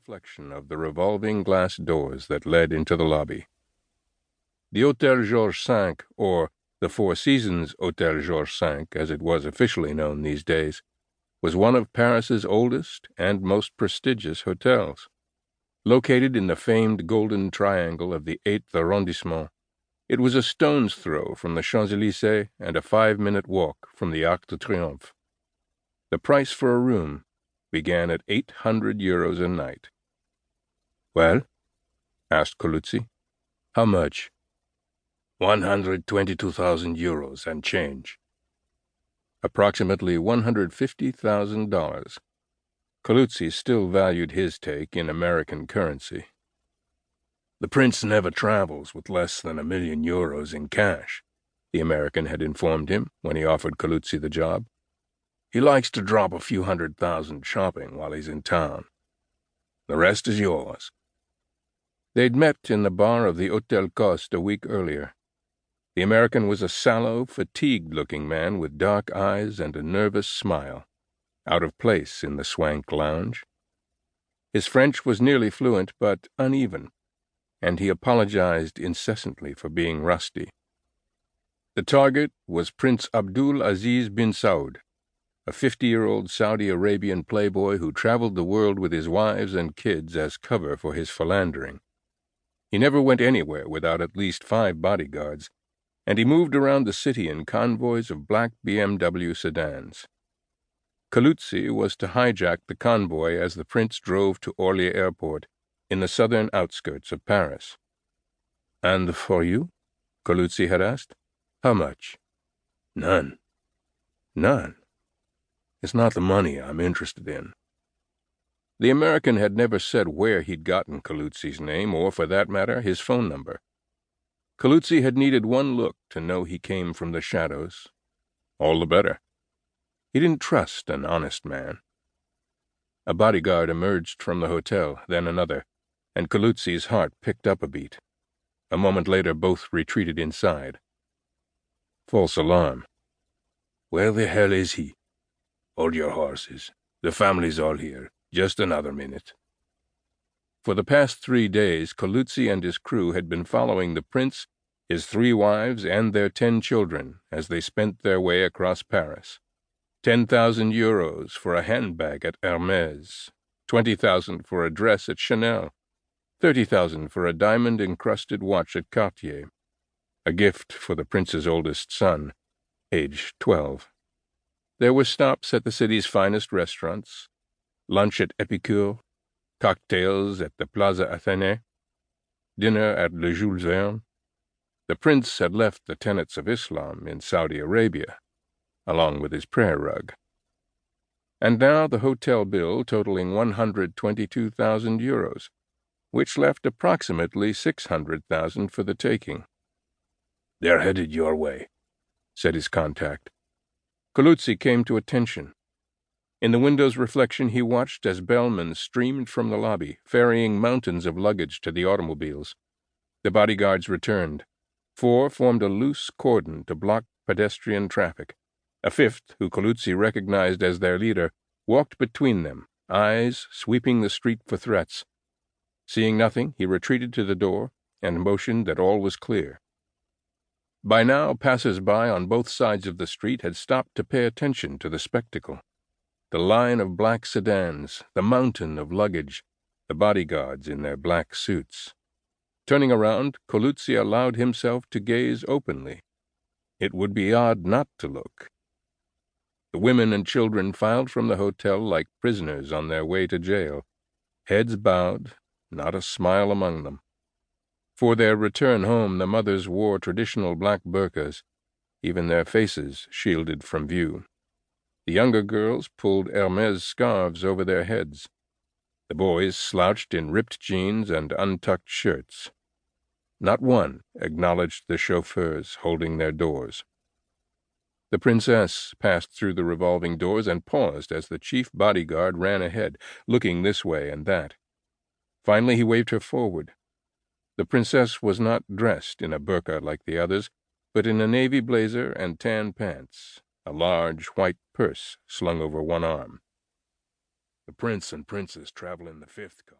reflection of the revolving glass doors that led into the lobby. The Hôtel Georges V, or the Four Seasons Hôtel Georges V, as it was officially known these days, was one of Paris's oldest and most prestigious hotels. Located in the famed Golden Triangle of the 8th arrondissement, it was a stone's throw from the Champs-Élysées and a 5-minute walk from the Arc de Triomphe. The price for a room began at €800 a night. "Well?" asked Coluzzi. "How much?" €122,000 and change. Approximately $150,000. Coluzzi still valued his take in American currency. "The prince never travels with less than €1,000,000 in cash," the American had informed him when he offered Coluzzi the job. "He likes to drop a few $100,000 shopping while he's in town. The rest is yours." They'd met in the bar of the Hôtel Coste a week earlier. The American was a sallow, fatigued-looking man with dark eyes and a nervous smile, out of place in the swank lounge. His French was nearly fluent but uneven, and he apologized incessantly for being rusty. The target was Prince Abdul Aziz bin Saud, a 50-year-old Saudi Arabian playboy who traveled the world with his wives and kids as cover for his philandering. He never went anywhere without at least 5 bodyguards, and he moved around the city in convoys of black BMW sedans. Coluzzi was to hijack the convoy as the prince drove to Orly Airport in the southern outskirts of Paris. "And for you?" Coluzzi had asked. "How much?" "None." "None? It's not the money I'm interested in." The American had never said where he'd gotten Coluzzi's name, or, for that matter, his phone number. Coluzzi had needed one look to know he came from the shadows. All the better. He didn't trust an honest man. A bodyguard emerged from the hotel, then another, and Coluzzi's heart picked up a beat. A moment later, both retreated inside. False alarm. "Where the hell is he?" "Hold your horses. The family's all here. Just another minute." For the past 3 days, Coluzzi and his crew had been following the prince, his 3 wives, and their 10 children as they spent their way across Paris. €10,000 for a handbag at Hermès, 20,000 for a dress at Chanel, 30,000 for a diamond-encrusted watch at Cartier, a gift for the prince's oldest son, aged 12. There were stops at the city's finest restaurants, lunch at Epicure, cocktails at the Plaza Athénée, dinner at Le Jules Verne. The prince had left the tenets of Islam in Saudi Arabia, along with his prayer rug. And now the hotel bill totaling €122,000, which left approximately $600,000 for the taking. "They're headed your way," said his contact. Coluzzi came to attention. In the window's reflection he watched as bellmen streamed from the lobby, ferrying mountains of luggage to the automobiles. The bodyguards returned. 4 formed a loose cordon to block pedestrian traffic. A 5th, who Coluzzi recognized as their leader, walked between them, eyes sweeping the street for threats. Seeing nothing, he retreated to the door and motioned that all was clear. By now, passers-by on both sides of the street had stopped to pay attention to the spectacle. The line of black sedans, the mountain of luggage, the bodyguards in their black suits. Turning around, Coluzzi allowed himself to gaze openly. It would be odd not to look. The women and children filed from the hotel like prisoners on their way to jail, heads bowed, not a smile among them. For their return home, the mothers wore traditional black burqas, even their faces shielded from view. The younger girls pulled Hermès scarves over their heads. The boys slouched in ripped jeans and untucked shirts. Not one acknowledged the chauffeurs holding their doors. The princess passed through the revolving doors and paused as the chief bodyguard ran ahead, looking this way and that. Finally he waved her forward. The princess was not dressed in a burqa like the others, but in a navy blazer and tan pants, a large white purse slung over one arm. "The prince and princess travel in the 5th car."